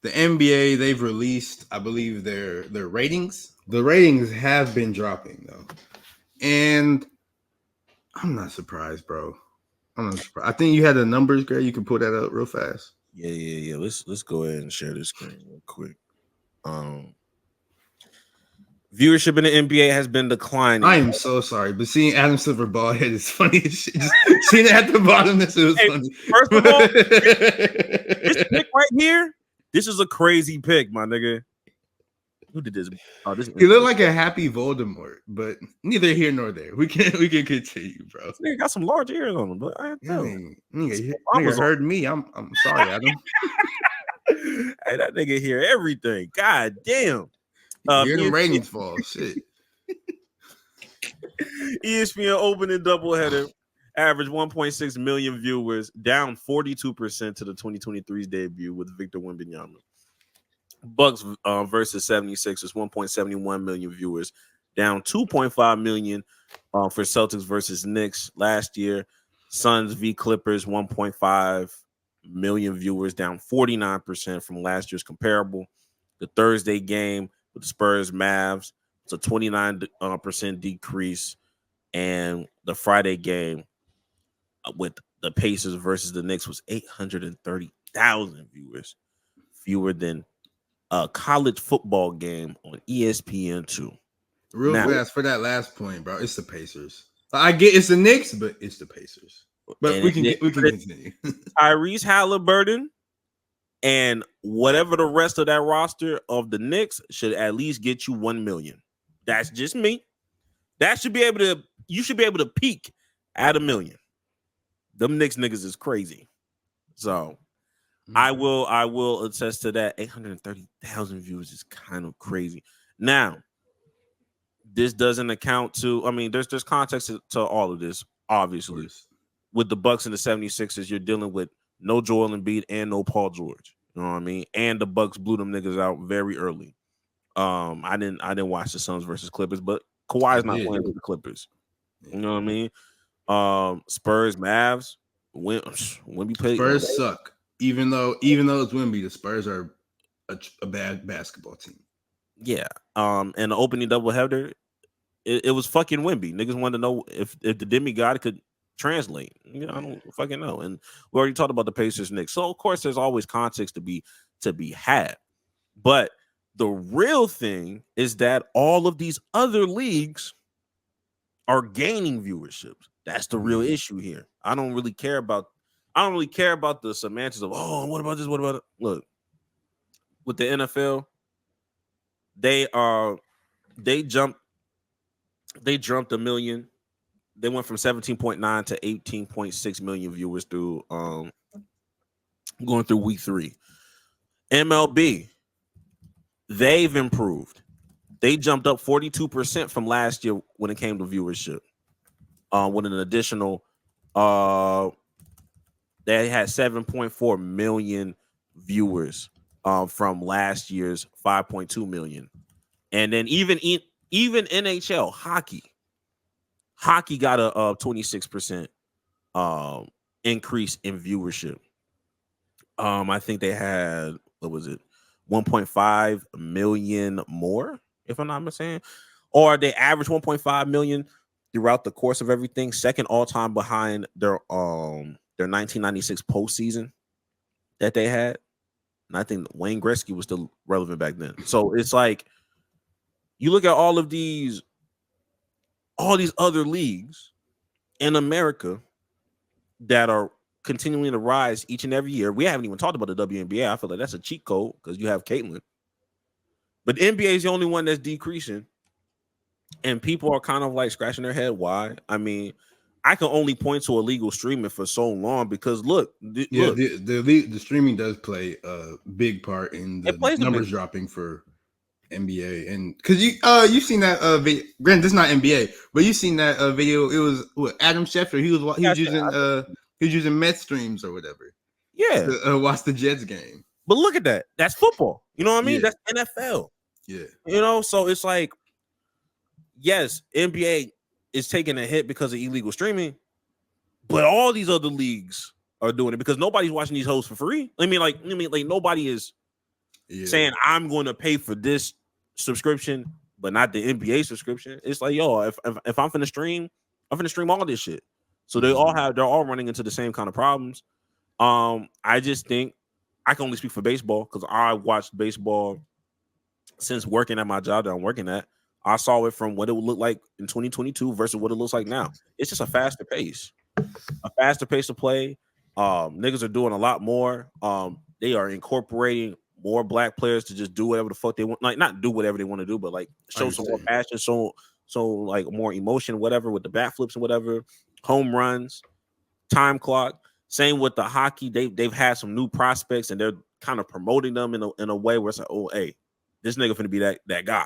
the NBA, they've released, I believe, their ratings. The ratings have been dropping though, and I'm not surprised, bro. I'm not surprised. I think you had the numbers, Greg. You can pull that up real fast. Yeah. Let's go ahead and share this screen real quick. Viewership in the NBA has been declining. I am so sorry, but seeing Adam Silver bald head is funny as shit. Just seeing it at the bottom, this was Hey, funny. first of all, this pick right here, this is a crazy pick, my nigga. Who did this? Oh, this He looked like a happy Voldemort, but neither here nor there. We can continue, bro. This nigga got some large ears on him, but I know. Nigga heard me. I'm sorry, Adam. Hey, that nigga hear everything. God damn. Hear them ratings fall. Shit. ESPN opening doubleheader averaged 1.6 million viewers, down 42% to the 2023's debut with Victor Wembanyama. Bucks versus 76ers, 1.71 million viewers, down 2.5 million for Celtics versus Knicks last year. Suns v Clippers, 1.5 million viewers, down 49% from last year's comparable. The Thursday game with the Spurs Mavs, it's a 29% decrease. And the Friday game with the Pacers versus the Knicks was 830,000 viewers, fewer than a college football game on ESPN2. Real fast for that last point, bro. It's the Pacers. I get it's the Knicks, but it's the Pacers. But we can continue. Tyrese Halliburton and whatever the rest of that roster of the Knicks should at least get you 1 million. That's just me. That should be able to. You should be able to peak at 1 million. Them Knicks niggas is crazy. So I will attest to that. 830,000 views is kind of crazy. Now, this doesn't account to. I mean, there's context to all of this. Obviously, with the Bucks and the 76ers, you're dealing with no Joel Embiid and no Paul George. You know what I mean? And the Bucks blew them niggas out very early. I didn't watch the Suns versus Clippers, but Kawhi's not playing with the Clippers. You know what I mean? Spurs, Mavs, Wemby played. Spurs suck. Even though it's Wemby, the Spurs are a bad basketball team. Yeah. And the opening doubleheader, it was fucking Wemby. Niggas wanted to know if the demigod could translate. You know, I don't fucking know. And we already talked about the Pacers Knicks. So of course there's always context to be had. But the real thing is that all of these other leagues are gaining viewership. That's the real issue here. I don't really care about the semantics of what about this? What about it? Look, with the NFL, they jumped 1 million. They went from 17.9 to 18.6 million viewers through going through week 3. MLB, they've improved. They jumped up 42% from last year when it came to viewership. With an additional, they had 7.4 million viewers from last year's 5.2 million. And then even NHL hockey got a 26% increase in viewership. I think they had, what was it, 1.5 million more, if I'm not mistaken, or they averaged 1.5 million throughout the course of everything. Second all time behind their 1996 postseason that they had. And I think Wayne Gretzky was still relevant back then. So it's like you look at all these other leagues in America that are continuing to rise each and every year. We haven't even talked about the WNBA. I feel like that's a cheat code because you have Caitlin. But the NBA is the only one that's decreasing. And people are kind of like scratching their head. Why? I mean, I can only point to illegal streaming for so long because look. The streaming does play a big part in the numbers dropping for NBA, and because you've seen that video. Granted, this is not NBA, but you've seen that video. It was Adam Schefter. He was using Met streams or whatever. Yeah, to watch the Jets game. But look at that. That's football. You know what I mean? Yeah. That's NFL. Yeah. You know, so it's like, yes, NBA is taking a hit because of illegal streaming, but all these other leagues are doing it because nobody's watching these hosts for free. I mean, like nobody is saying I'm going to pay for this subscription, but not the NBA subscription. It's like, yo, if I'm finna stream, I'm finna stream all this shit. So they're all running into the same kind of problems. I just think I can only speak for baseball because I watched baseball since working at my job that I'm working at. I saw it from what it would look like in 2022 versus what it looks like now. It's just a faster pace to play. Niggas are doing a lot more. They are incorporating more black players to just do whatever the fuck they want. Like, not do whatever they want to do, but like show some more passion, so like more emotion, whatever, with the bat flips and whatever, home runs, time clock. Same with the hockey. They've had some new prospects and they're kind of promoting them in a way where it's like, oh, hey, this nigga finna be that guy.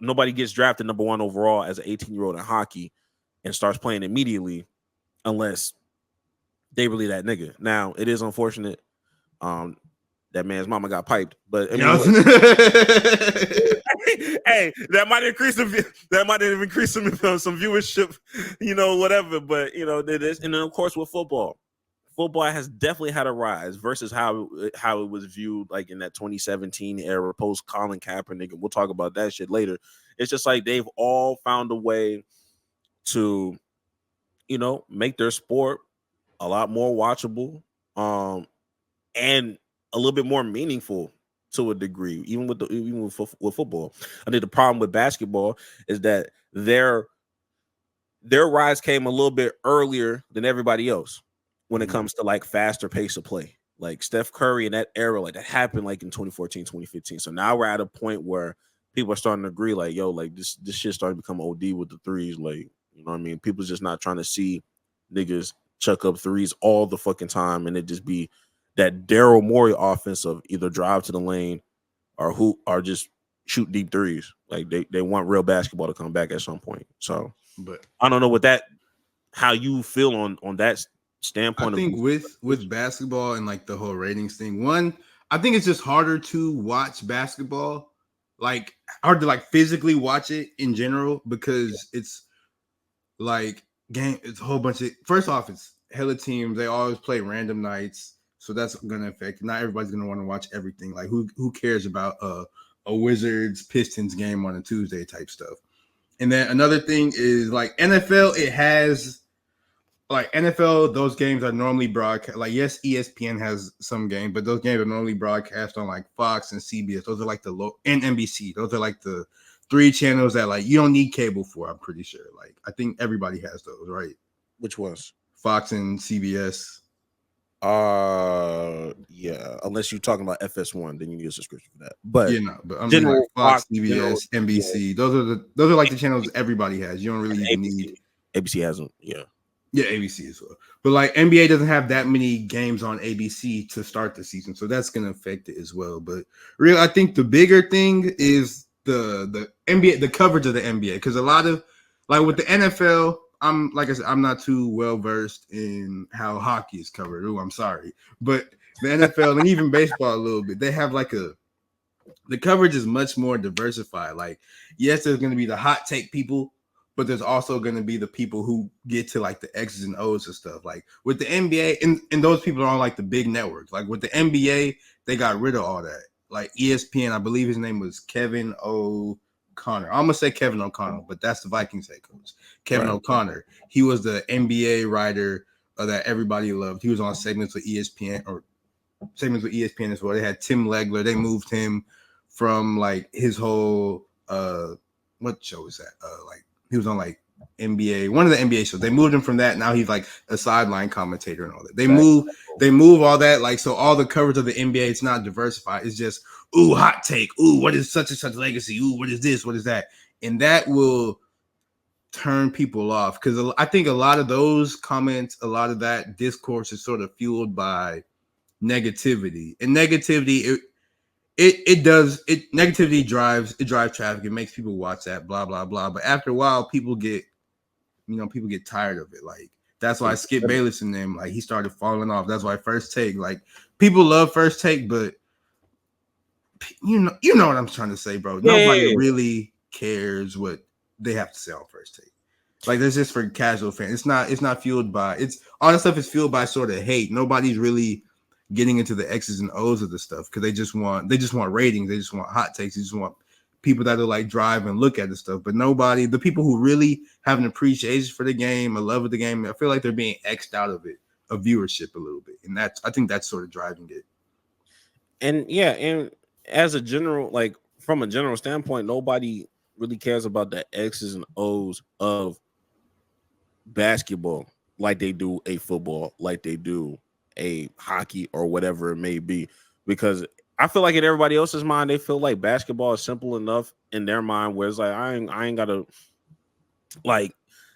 Nobody gets drafted number 1 overall as an 18-year-old in hockey and starts playing immediately unless they really that nigga. Now, it is unfortunate that man's mama got piped, but I mean, hey, that might increase some viewership, whatever. But this, and then of course with football has definitely had a rise versus how it was viewed like in that 2017 era post Colin Kaepernick. We'll talk about that shit later. It's just like they've all found a way to, make their sport a lot more watchable, and a little bit more meaningful to a degree, even with football. I think the problem with basketball is that their rise came a little bit earlier than everybody else when it comes to like faster pace of play. Like Steph Curry in that era, like that happened like in 2014, 2015. So now we're at a point where people are starting to agree, like, yo, like this shit starting to become OD with the threes. Like, you know what I mean? People's just not trying to see niggas chuck up threes all the fucking time, and it just be that Daryl Morey offense of either drive to the lane or just shoot deep threes. Like they want real basketball to come back at some point. So, but I don't know how you feel on that standpoint. I think with basketball and like the whole ratings thing, I think it's just harder to watch basketball, like hard to like physically watch it in general because it's like it's a whole bunch of, first off, it's hella teams. They always play random nights. So that's going to affect. Not everybody's going to want to watch everything. Like who cares about a Wizards Pistons game on a Tuesday type stuff. And then another thing is like NFL. It has like NFL. Those games are normally broadcast. Like yes, ESPN has some games, but those games are normally broadcast on like Fox and CBS. Those are like and NBC. Those are like the 3 channels that like you don't need cable for. I'm pretty sure. Like I think everybody has those, right? Which ones? Fox and CBS. Yeah, unless you're talking about FS1, then you need a subscription for that. But but I'm general, like Fox, CBS, NBC. Those are like the channels everybody has. You don't really even need. ABC has them. Yeah, ABC as well. But like NBA doesn't have that many games on ABC to start the season, so that's gonna affect it as well. But really, I think the bigger thing is the NBA, the coverage of the NBA, because a lot of like with the NFL. Like I said, I'm not too well versed in how hockey is covered. Oh, I'm sorry. But the NFL and even baseball a little bit, they have like the coverage is much more diversified. Like, yes, there's going to be the hot take people, but there's also going to be the people who get to like the X's and O's and stuff. Like with the NBA, and those people are on like the big networks. Like with the NBA, they got rid of all that. Like ESPN, I believe his name was Kevin O'Connor. I'm gonna say Kevin O'Connor, but that's the Vikings head coach. Kevin O'Connor. He was the NBA writer that everybody loved. He was on segments with ESPN as well. They had Tim Legler. They moved him from like his whole what show is that? Like he was on like NBA, one of the NBA shows. They moved him from that. Now he's like a sideline commentator and all that. They move all that. Like, so all the coverage of the NBA, it's not diversified. It's just, ooh, hot take. Ooh, what is such and such legacy? Ooh, what is this? What is that? And that will turn people off. Because I think a lot of those comments, a lot of that discourse is sort of fueled by negativity. And negativity, negativity drives traffic. It makes people watch that, blah, blah, blah. But after a while, people get tired of it. Like, that's why Skip Bayless and them, like, he started falling off. That's why First Take, like, people love First Take, but you know what I'm trying to say, bro. Nobody really cares what they have to say on First Take. Like, that's just for casual fans. It's not fueled by, all that stuff is fueled by sort of hate. Nobody's really getting into the X's and O's of the stuff because they just want ratings, they just want hot takes, they just want people that will like drive and look at the stuff. But nobody, the people who really have an appreciation for the game, a love of the game, I feel like they're being X'd out of it, of viewership a little bit, and I think that's sort of driving it. And yeah, and as a general, like from a general standpoint, nobody really cares about the X's and O's of basketball like they do a football, like they do a hockey or whatever it may be. Because I feel like in everybody else's mind, they feel like basketball is simple enough in their mind where it's like I ain't gotta like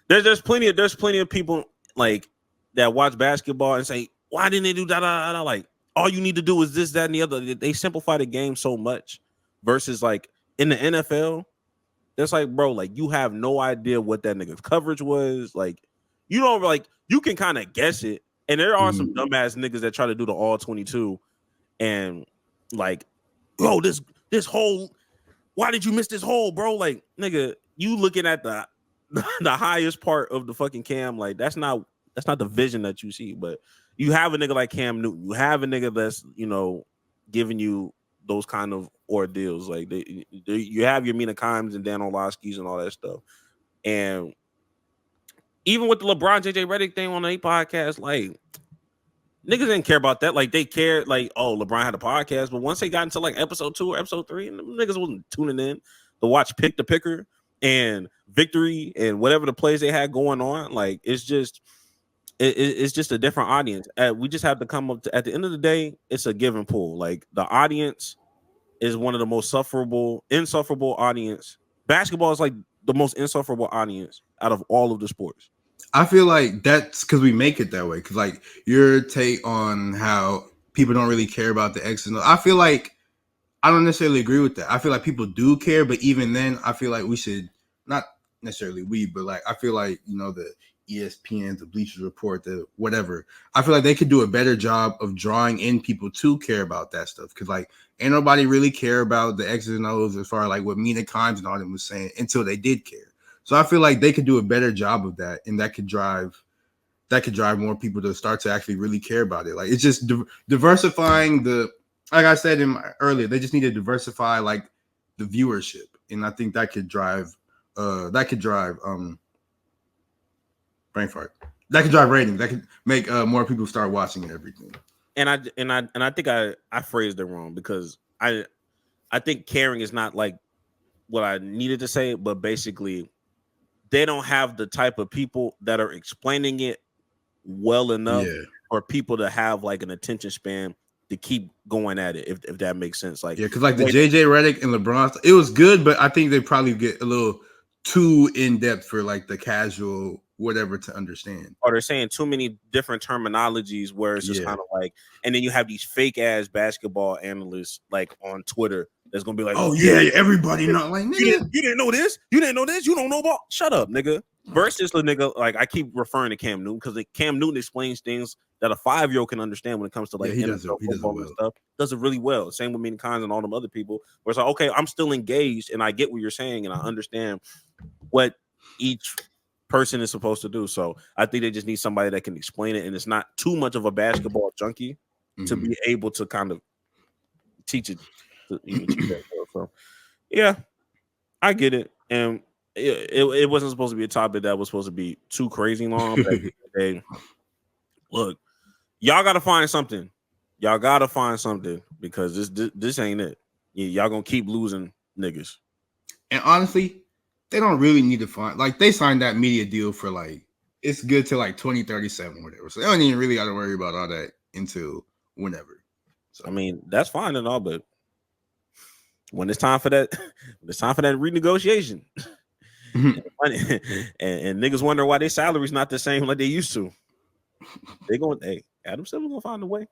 there's plenty of people like that watch basketball and say, why didn't they do that? Like all you need to do is this, that, and the other. They simplify the game so much versus like in the NFL. It's like, bro, like you have no idea what that nigga's coverage was. Like, you don't like you can kind of guess it. And there are some dumbass niggas that try to do the all 22 and like, oh, this hole. Why did you miss this hole, bro? Like, nigga, you looking at the highest part of the fucking cam, like that's not the vision that you see. But you have a nigga like Cam Newton, you have a nigga that's giving you those kind of ordeals. Like you have your Mina Kimes and Dan Orlovsky's and all that stuff. And even with the LeBron JJ Redick thing on the podcast, like niggas didn't care about that. Like they cared, like, oh, LeBron had a podcast, but once they got into like episode 2 or episode 3, and niggas wasn't tuning in to watch Pick the Picker and Victory and whatever the plays they had going on. Like it's just a different audience. We just have to come up to, at the end of the day, it's a give and pull. Like the audience is one of the most insufferable audience. Basketball is like the most insufferable audience out of all of the sports. I feel like that's because we make it that way. Because like your take on how people don't really care about the X and O, I feel like I don't necessarily agree with that. I feel like people do care, but even then, I feel like we should not necessarily but like I feel like the ESPN, the Bleachers Report, the whatever. I feel like they could do a better job of drawing in people to care about that stuff because like ain't nobody really care about the X's and O's as far as like what Mina Kimes and all them was saying until they did care. So I feel like they could do a better job of that, and that could drive more people to start to actually really care about it. Like it's just diversifying the. Like I said earlier, they just need to diversify like the viewership, and I think that could drive brain fart. That could drive ratings. That could make more people start watching and everything. And I think I phrased it wrong because I think caring is not like what I needed to say, but basically they don't have the type of people that are explaining it well enough for people to have like an attention span to keep going at it, if that makes sense. Like because like the JJ Redick and LeBron, it was good, but I think they probably get a little too in depth for like the casual whatever to understand. Or they're saying too many different terminologies where it's just kind of like, and then you have these fake ass basketball analysts like on Twitter that's gonna be like, oh yeah, everybody know like you didn't know this, you don't know about. Shut up, nigga. Versus the nigga, like I keep referring to Cam Newton because Cam Newton explains things that a 5-year-old can understand when it comes to like NFL football and stuff. Does it really well. Same with Mina Kimes and all them other people. Where it's like, okay, I'm still engaged and I get what you're saying and I understand what each person is supposed to do. So I think they just need somebody that can explain it, and it's not too much of a basketball junkie to be able to kind of teach it. So yeah, I get it, and it wasn't supposed to be a topic that was supposed to be too crazy long. But hey, look, y'all gotta find something. Y'all gotta find something because this ain't it. Y'all gonna keep losing niggas. And honestly, they don't really need to find like they signed that media deal for like it's good till like 2037 or whatever. So they don't even really got to worry about all that until whenever. So I mean, that's fine and all, but when it's time for that, renegotiation, and niggas wonder why their salary's not the same like they used to. They going, hey, Adam Silver gonna find a way.